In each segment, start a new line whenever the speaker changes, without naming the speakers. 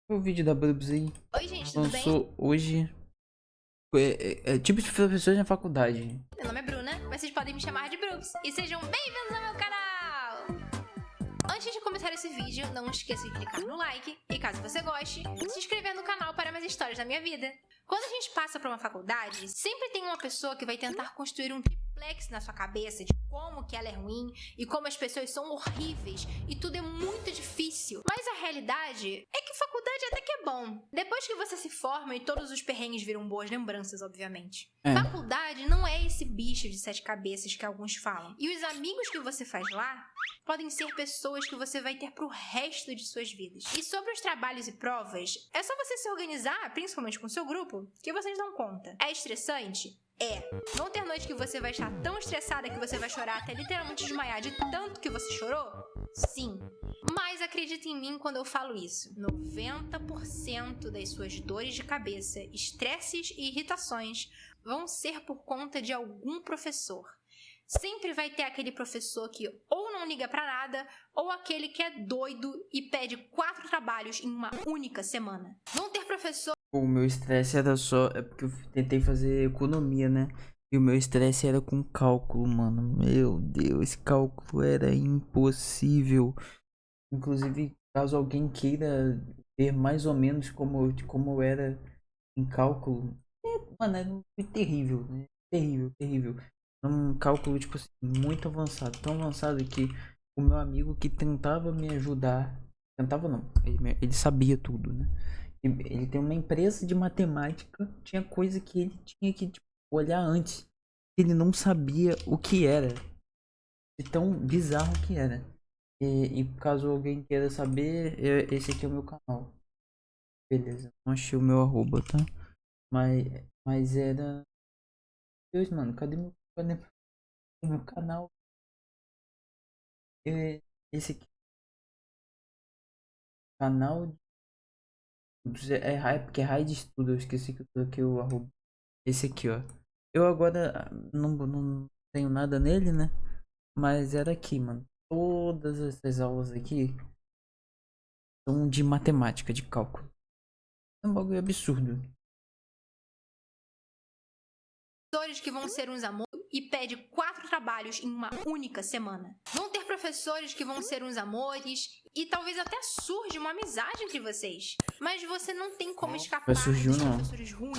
O vídeo da Bubs aí
Oi, gente, tudo bem?
lançou hoje. É tipo de professores na faculdade.
Meu nome é Bruna, mas vocês podem me chamar de Brooks. E sejam bem-vindos ao meu canal! Antes de começar esse vídeo, não esqueça de clicar no like e, caso você goste, se inscrever no canal para mais histórias da minha vida. Quando a gente passa por uma faculdade, sempre tem uma pessoa que vai tentar construir um triplex na sua cabeça de como que ela é ruim e como as pessoas são horríveis e tudo é muito difícil. Mas a realidade é que faculdade até que é bom. Depois que você se forma e todos os perrengues viram boas lembranças, obviamente. Faculdade não é esse bicho de 7 cabeças que alguns falam. E os amigos que você faz lá podem ser pessoas que você vai ter pro resto de suas vidas. E sobre os trabalhos e provas, é só você se organizar, principalmente com o seu grupo, que vocês dão conta. É estressante? É. Vão ter noites que você vai estar tão estressada que você vai chorar até literalmente desmaiar de tanto que você chorou? Sim. Mas acredita em mim quando eu falo isso. 90% das suas dores de cabeça, estresses e irritações vão ser por conta de algum professor. Sempre vai ter aquele professor que ou não liga pra nada, ou aquele que é doido e pede 4 trabalhos em uma única semana. Vão ter professor.
O meu estresse era só. É porque eu tentei fazer economia, né? E o meu estresse era com cálculo, mano. Meu Deus, cálculo era impossível. Inclusive, caso alguém queira ver mais ou menos como eu era em cálculo, mano, é terrível, né? Terrível, terrível. É um cálculo, tipo assim, muito avançado. Tão avançado que o meu amigo que tentava me ajudar. Tentava não, ele sabia tudo, né? Ele tem uma empresa de matemática. Tinha coisa que ele tinha que tipo, olhar antes. Ele não sabia o que era. De tão bizarro que era. E caso alguém queira saber, esse aqui é o meu canal. Beleza, não achei o meu arroba, tá? Mas era. Deus, mano, cadê meu canal? Esse aqui, canal porque é raio de estudo. Eu esqueci que eu coloquei o arroba. Esse aqui, ó. Eu agora não tenho nada nele, né? Mas era aqui, mano. Todas essas aulas aqui são de matemática, de cálculo. É um bagulho absurdo.
Professores que vão ser uns amores e pede 4 trabalhos em uma única semana. Vão ter professores que vão ser uns amores e talvez até surja uma amizade entre vocês. Mas você não tem como escapar dos professores ruins.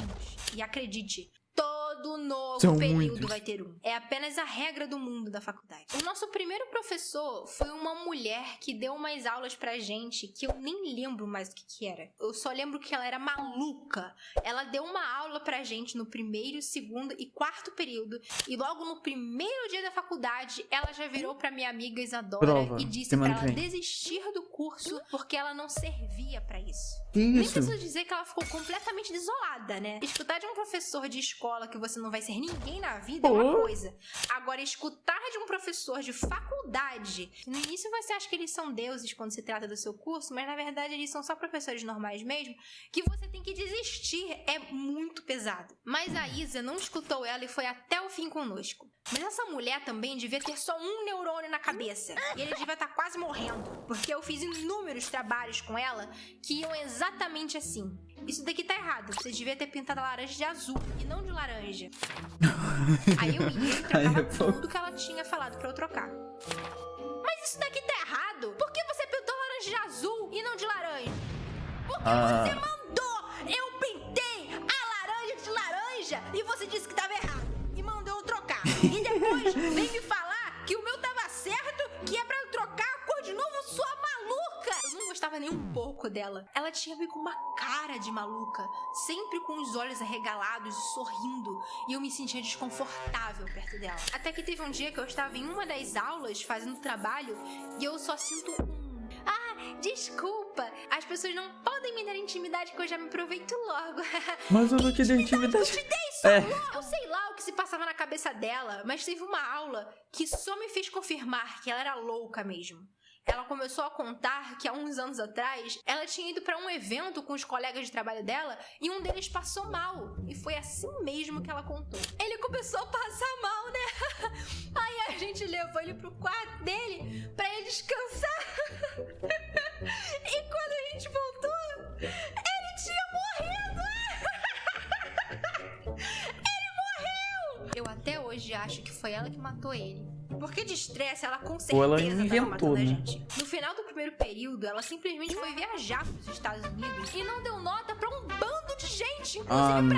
E acredite, todo novo
São
período
muitos.
vai ter um. É apenas a regra do mundo da faculdade. O nosso primeiro professor foi uma mulher que deu umas aulas pra gente que eu nem lembro mais o que era. Eu só lembro que ela era maluca. Ela deu uma aula pra gente no primeiro, segundo e quarto período. E logo no primeiro dia da faculdade, ela já virou pra minha amiga Isadora e disse pra ela desistir do curso porque ela não servia pra isso. Nem preciso dizer que ela ficou completamente desolada, né? Escutar de um professor de escola que você não vai ser ninguém na vida é uma coisa. Agora, escutar de um professor de faculdade, que no início você acha que eles são deuses quando se trata do seu curso, mas na verdade eles são só professores normais mesmo, que você tem que desistir, é muito pesado. Mas a Isa não escutou ela e foi até o fim conosco. Mas essa mulher também devia ter só um neurônio na cabeça. E ele devia estar quase morrendo. Porque eu fiz inúmeros trabalhos com ela que iam exatamente assim. Isso daqui tá errado. Você devia ter pintado a laranja de azul e não de laranja. Aí eu ia e trocava tudo que ela tinha falado pra eu trocar. Mas isso daqui tá errado. Por que você pintou a laranja de azul e não de laranja? Porque você mandou. Eu pintei a laranja de laranja e você disse que tava errado. E mandou eu trocar. E depois vem me falar que o meu tava certo, que é pra eu trocar a cor de novo, sua maluca! Eu não gostava nem um pouco dela. Ela tinha meio com uma cara de maluca, sempre com os olhos arregalados e sorrindo, e eu me sentia desconfortável perto dela. Até que teve um dia que eu estava em uma das aulas fazendo trabalho e eu só sinto desculpa, as pessoas não podem me dar intimidade que eu já me aproveito logo.
Mas eu não te dei intimidade.
Eu te dei só logo. Eu sei lá o que se passava na cabeça dela, mas teve uma aula que só me fez confirmar que ela era louca mesmo. Ela começou a contar que há uns anos atrás ela tinha ido pra um evento com os colegas de trabalho dela e um deles passou mal. E foi assim mesmo que ela contou. Ele começou a passar mal, né? Aí a gente levou ele pro quarto dele pra ele descansar. E quando a gente voltou, ele tinha morrido! Ele morreu! Eu até hoje acho que foi ela que matou ele. Porque de estresse, ela com certeza
Ou ela
tava
inventou,
matando a
né?
gente. No final do primeiro período, ela simplesmente foi viajar pros Estados Unidos e não deu nota pra um bando de gente, inclusive pra mim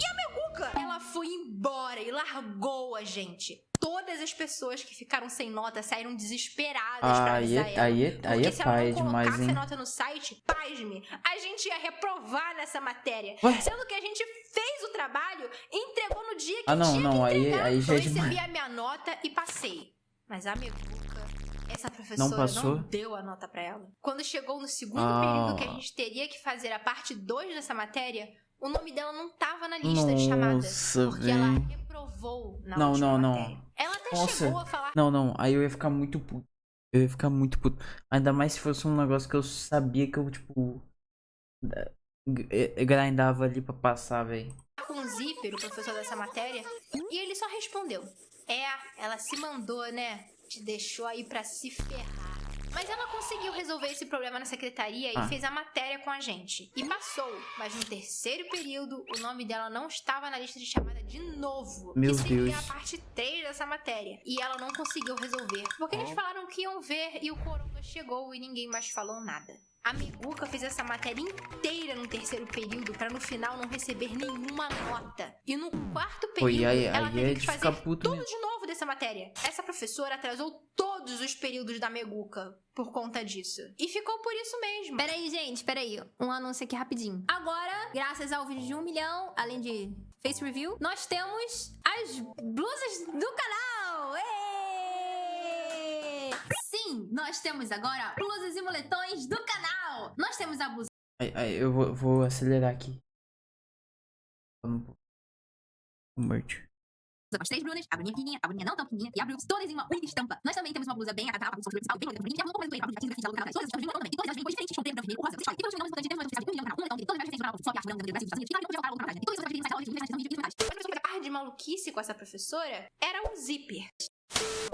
e a Meguca. Ela foi embora e largou a gente. Todas as pessoas que ficaram sem nota saíram desesperadas pra avisar ela.
Aí é
se ela
pai
não
demais,
colocasse
hein?
nota no site, pasme, a gente ia reprovar nessa matéria.
Ué?
Sendo que a gente fez o trabalho e entregou no dia que
Ah, não,
tinha
não,
que entregar.
aí já
Eu
é demais.
recebi a minha nota e passei. Mas a Meguca, essa
Não
professora
passou?
não deu a nota pra ela. Quando chegou no segundo
Ah.
período que a gente teria que fazer a parte 2 dessa matéria, o nome dela não tava na lista de chamada.
Nossa,
Porque ela
velho.
reprovou na
Não,
última
não,
matéria.
não.
Ela até
Nossa.
chegou a falar...
Não, aí eu ia ficar muito puto. Eu ia ficar muito puto. Ainda mais se fosse um negócio que eu sabia que eu, tipo, grindava ali pra passar, velho.
com o Zíper, o professor dessa matéria, e ele só respondeu: ela se mandou, né? Te deixou aí pra se ferrar. Mas ela conseguiu resolver esse problema na secretaria e fez a matéria com a gente. E passou, mas no terceiro período, o nome dela não estava na lista de chamada de novo.
Meu
que seria
Deus.
a parte 3 dessa matéria. E ela não conseguiu resolver. Porque eles falaram que iam ver e o Coronga chegou e ninguém mais falou nada. A Meguca fez essa matéria inteira no terceiro período pra no final não receber nenhuma nota. E no quarto período, ela teve que fazer tudo de novo dessa matéria. Essa professora atrasou todos os períodos da Meguca por conta disso. E ficou por isso mesmo.
Peraí, gente, peraí. Um anúncio aqui rapidinho. Agora, graças ao vídeo de 1 milhão, além de face review, nós temos as blusas do canal! Êêêê! Sim, nós temos agora blusas e moletões do canal! Nós temos a blusa
Aí eu vou acelerar aqui. O merch.
com as 3 brunas, a bruninha pequenininha, a bruninha não tão pequenininha e a Brooks, todas em uma única estampa. Nós também temos uma blusa bem acatada, bem bonita, não como a blusa todas as estamos também. E todas as cores diferentes, com preto, branco, vermelho, rosa, vocês podem. E todas as nomes importantes, temos mais especial, 1 milhão no canal, 1 milhão, todas as diferentes no canal, só arte branca, Brasil, Estados Unidos, e pode colocar logo na página. E todas as diferentes,
A par de maluquice com essa professora era o Zíper.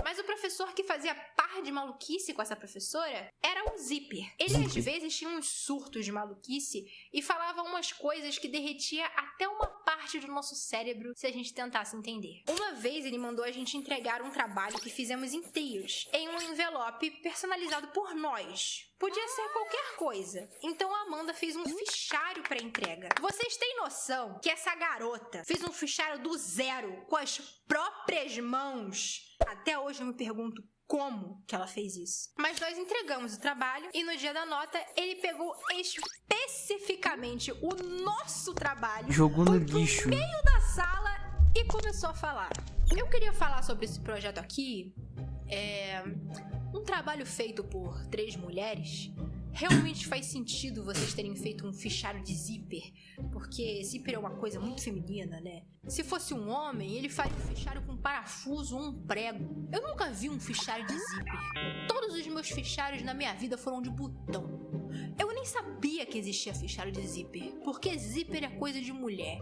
Mas o professor que fazia par de maluquice com essa professora era o Zíper. Ele às vezes tinha uns surtos de maluquice e falava umas coisas que derretia até uma parte do nosso cérebro se a gente tentasse entender. Uma vez ele mandou a gente entregar um trabalho que fizemos em trios, em um envelope personalizado por nós. Podia ser qualquer coisa. Então a Amanda fez um fichário para entrega. Vocês têm noção que essa garota fez um fichário do zero com as próprias mãos? Até hoje eu me pergunto como que ela fez isso. Mas nós entregamos o trabalho e no dia da nota ele pegou especificamente o nosso trabalho,
Jogou no
foi pro
lixo.
meio da sala e começou a falar. Eu queria falar sobre esse projeto aqui. Um trabalho feito por 3 mulheres. Realmente faz sentido vocês terem feito um fichário de zíper, porque zíper é uma coisa muito feminina, né? Se fosse um homem, ele faria um fichário com parafuso ou um prego. Eu nunca vi um fichário de zíper. Todos os meus fichários na minha vida foram de botão. Eu nem sabia que existia fichário de zíper, porque zíper é coisa de mulher.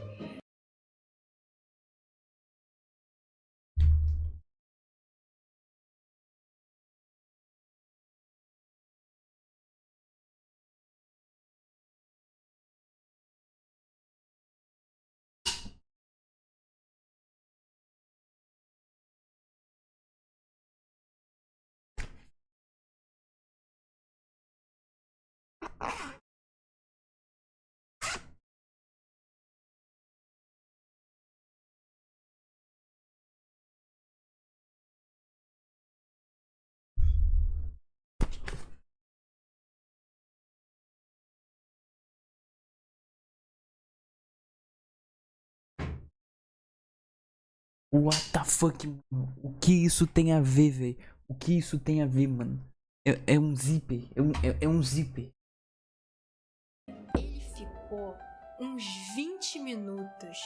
What the fuck, mano? O que isso tem a ver, velho? O que isso tem a ver, mano? É um zíper. É um zíper.
Ele ficou uns 20 minutos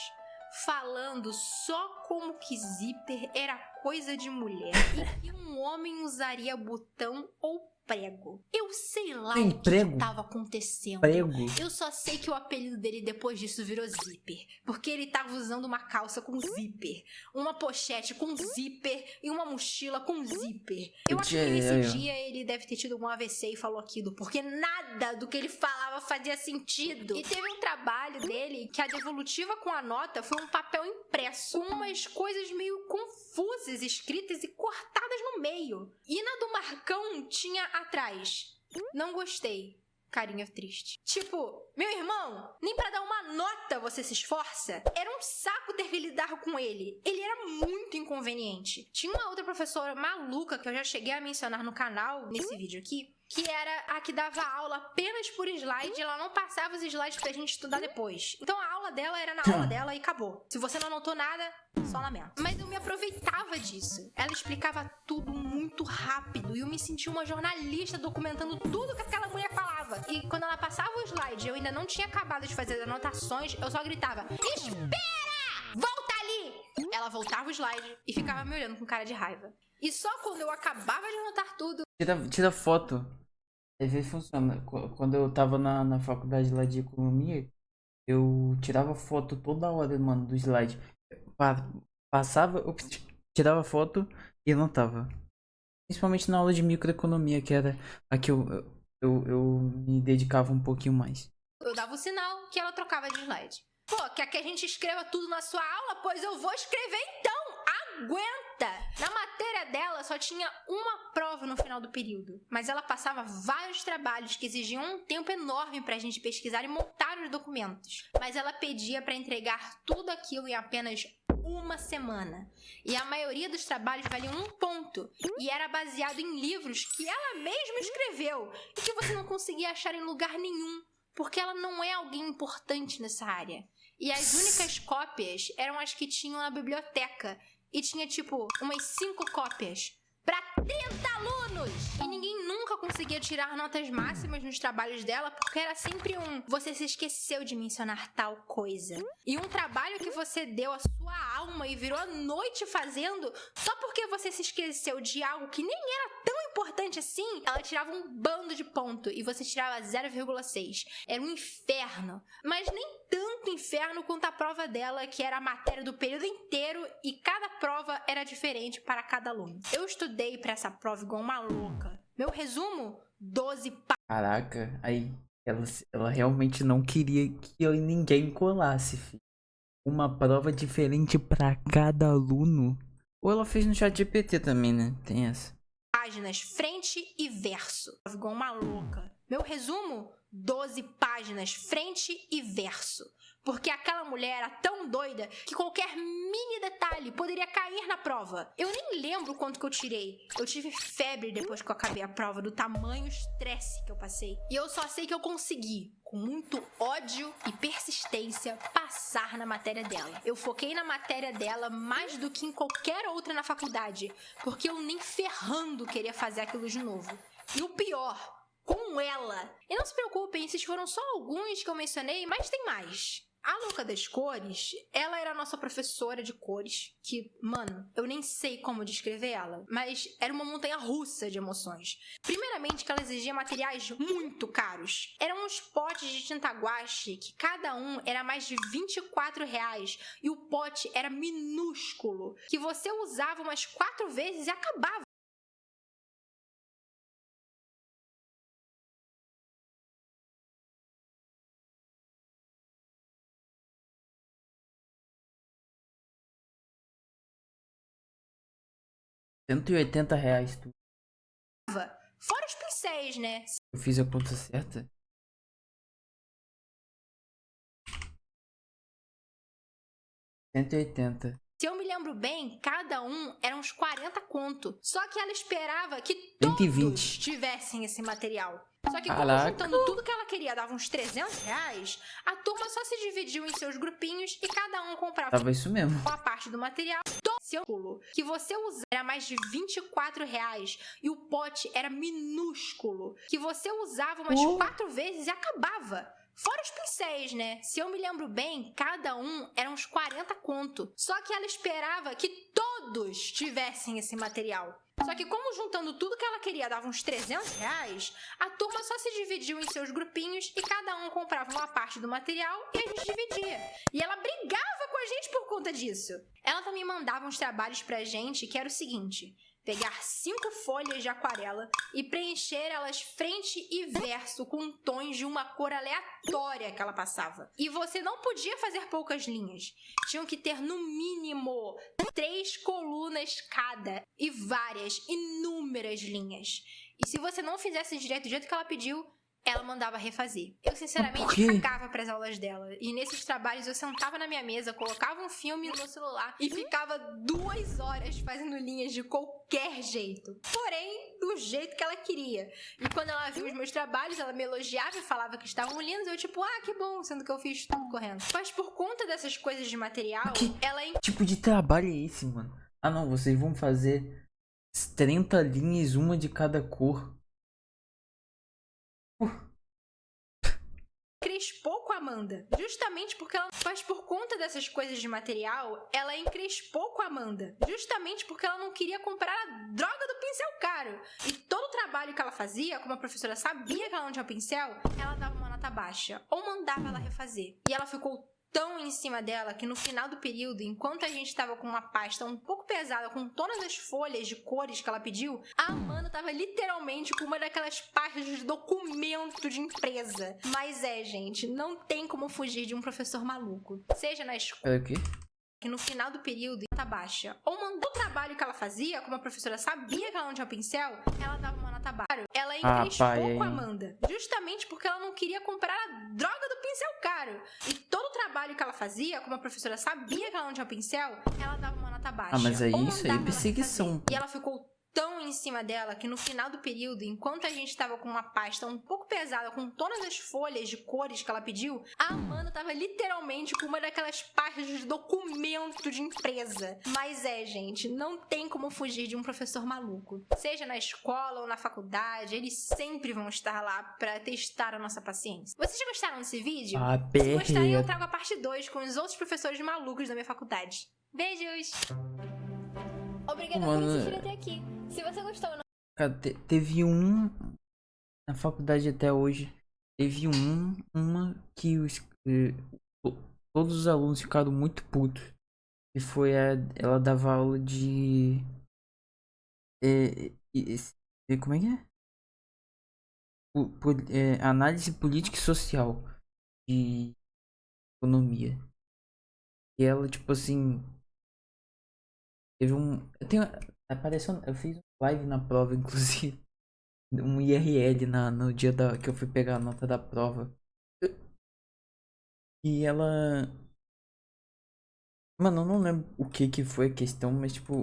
falando só como que zíper era coisa de mulher e que um homem usaria botão ou prego. Eu sei lá
Tem
o que
prego?
tava acontecendo.
Prego?
Eu só sei que o apelido dele depois disso virou zíper. Porque ele tava usando uma calça com zíper, uma pochete com zíper e uma mochila com zíper. Eu acho que nesse dia ele deve ter tido algum AVC e falou aquilo, porque nada do que ele falava fazia sentido. E teve um trabalho dele que a devolutiva com a nota foi um papel impresso, com umas coisas meio confusas escritas e cortadas no meio. E na do Marcão tinha atrás: não gostei, carinha triste. Tipo, meu irmão, nem pra dar uma nota você se esforça? Era um saco ter que lidar com ele. Ele era muito inconveniente. Tinha uma outra professora maluca que eu já cheguei a mencionar no canal, nesse vídeo aqui, que era a que dava aula apenas por slide e ela não passava os slides pra gente estudar depois. Então a aula dela era na aula dela e acabou. Se você não anotou nada, só lamento. Mas eu me aproveitava disso. Ela explicava tudo muito rápido e eu me sentia uma jornalista documentando tudo que aquela mulher falava. E quando ela passava o slide e eu ainda não tinha acabado de fazer as anotações, eu só gritava: espera! Volta ali! Ela voltava o slide e ficava me olhando com cara de raiva. E só quando eu acabava de anotar tudo...
Tira foto. Às vezes funciona. Quando eu tava na faculdade lá de economia, eu tirava foto toda hora, mano, do slide. Passava, eu tirava foto e anotava. Principalmente na aula de microeconomia, que era a que eu me dedicava um pouquinho mais.
Eu dava o sinal que ela trocava de slide. Pô, quer que a gente escreva tudo na sua aula? Pois eu vou escrever então! Aguenta! Na matéria dela só tinha uma prova no final do período, mas ela passava vários trabalhos que exigiam um tempo enorme pra gente pesquisar e montar os documentos. Mas ela pedia pra entregar tudo aquilo em apenas uma semana. E a maioria dos trabalhos valia 1 ponto e era baseado em livros que ela mesma escreveu e que você não conseguia achar em lugar nenhum, porque ela não é alguém importante nessa área. E as únicas cópias eram as que tinham na biblioteca. E tinha, tipo, umas 5 cópias pra 30 alunos! E ninguém nunca conseguia tirar notas máximas nos trabalhos dela, porque era sempre você se esqueceu de mencionar tal coisa. E um trabalho que você deu a sua alma e virou a noite fazendo, só porque você se esqueceu de algo que nem era tão importante assim, ela tirava um bando de ponto e você tirava 0,6. Era um inferno. Mas nem tanto inferno quanto a prova dela, que era a matéria do período inteiro e cada prova era diferente para cada aluno. Eu estudei para essa prova igual uma louca. Meu resumo: 12
Caraca, aí ela realmente não queria que ninguém colasse, filho. Uma prova diferente para cada aluno. Ou ela fez no chat GPT também, né? Tem essa.
páginas, frente e verso. Igual uma louca. Meu resumo: 12 páginas, frente e verso. Porque aquela mulher era tão doida que qualquer mini detalhe poderia cair na prova. Eu nem lembro quanto que eu tirei. Eu tive febre depois que eu acabei a prova, do tamanho estresse que eu passei. E eu só sei que eu consegui, com muito ódio e persistência, passar na matéria dela. Eu foquei na matéria dela mais do que em qualquer outra na faculdade, porque eu nem ferrando queria fazer aquilo de novo. E o pior, com ela. E não se preocupem, esses foram só alguns que eu mencionei, mas tem mais. A louca das cores, ela era a nossa professora de cores, que, mano, eu nem sei como descrever ela, mas era uma montanha-russa de emoções. Primeiramente que ela exigia materiais muito caros. Eram uns potes de tinta guache, que cada um era mais de R$24, e o pote era minúsculo, que você usava umas 4 vezes e acabava.
R$180 tudo.
Fora os pincéis, né?
Eu fiz a conta certa? R$180.
Se eu me lembro bem, cada um era uns 40 conto. Só que ela esperava que todos
120.
tivessem esse material. Só que como
Caraca.
juntando tudo que ela queria dava uns R$300, a turma só se dividiu em seus grupinhos e cada um comprava
Tava isso mesmo.
a parte do material do seu pulo, que você usava era mais de R$24, e o pote era minúsculo, que você usava umas 4 vezes e acabava. Fora os pincéis, né? Se eu me lembro bem, cada um era uns 40 conto. Só que ela esperava que todos tivessem esse material. Só que como juntando tudo que ela queria dava uns R$ 300, a turma só se dividiu em seus grupinhos e cada um comprava uma parte do material e a gente dividia. E ela brigava com a gente por conta disso. Ela também mandava uns trabalhos pra gente que era o seguinte: pegar 5 folhas de aquarela e preencher elas frente e verso com tons de uma cor aleatória que ela passava. E você não podia fazer poucas linhas. Tinham que ter no mínimo 3 colunas cada e várias, inúmeras linhas. E se você não fizesse direito do jeito que ela pediu, ela mandava refazer. Eu, sinceramente, cagava pras aulas dela. E nesses trabalhos eu sentava na minha mesa, colocava um filme no celular e ficava 2 horas fazendo linhas de qualquer jeito. Porém, do jeito que ela queria. E quando ela viu os meus trabalhos, ela me elogiava e falava que estavam lindos. Eu tipo, ah, que bom, sendo que eu fiz tudo correndo. Mas por conta dessas coisas de material, ela...
Que tipo de trabalho é esse, mano? Ah não, vocês vão fazer 30 linhas, uma de cada cor.
Encrespou com a Amanda, justamente porque ela... Mas por conta dessas coisas de material, ela encrespou com a Amanda, justamente porque ela não queria comprar a droga do pincel caro. E todo o trabalho que ela fazia, como a professora sabia que ela não tinha pincel, ela dava uma nota baixa, ou mandava ela refazer. E ela ficou tão em cima dela que no final do período, enquanto a gente estava com uma pasta um pouco pesada com todas as folhas de cores que ela pediu, a Amanda estava literalmente com uma daquelas pastas de documento de empresa. Mas gente, não tem como fugir de um professor maluco. Seja na escola...
É o quê?
Que no final do período, nota baixa, ou mandou o trabalho que ela fazia, como a professora sabia que ela não tinha pincel, ela dava uma nota baixa. Ela encrespou com a Amanda, justamente porque ela não queria comprar a droga do pincel caro. E todo o trabalho que ela fazia, como a professora sabia que ela não tinha pincel, ela dava uma nota baixa.
Ah, mas aí
ou
isso aí é
mandava ela
perseguição.
refazer. E ela ficou tão em cima dela que no final do período, enquanto a gente estava com uma pasta um pouco pesada com todas as folhas de cores que ela pediu, a Amanda estava literalmente com uma daquelas pastas de documento de empresa. Mas gente, não tem como fugir de um professor maluco. Seja na escola ou na faculdade, eles sempre vão estar lá para testar a nossa paciência. Vocês gostaram desse vídeo?
Ah,
Se gostarem, eu trago a parte 2 com os outros professores malucos da minha faculdade. Beijos! Obrigada por assistir até aqui. Se você gostou, não...
Cara, teve um na faculdade até hoje. Teve uma que todos os alunos ficaram muito putos. E foi ela dava aula de como é que é? Análise política e social de economia. E ela, tipo assim, teve eu fiz live na prova, inclusive. Um IRL no dia que eu fui pegar a nota da prova. E ela... Mano, eu não lembro o que foi a questão, mas tipo...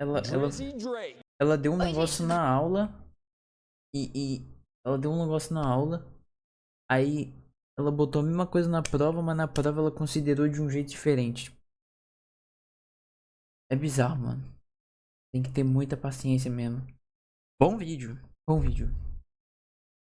Ela deu um negócio na aula. E ela deu um negócio na aula. Aí ela botou a mesma coisa na prova, mas na prova ela considerou de um jeito diferente. É bizarro, mano. Tem que ter muita paciência mesmo. Bom vídeo. Bom vídeo.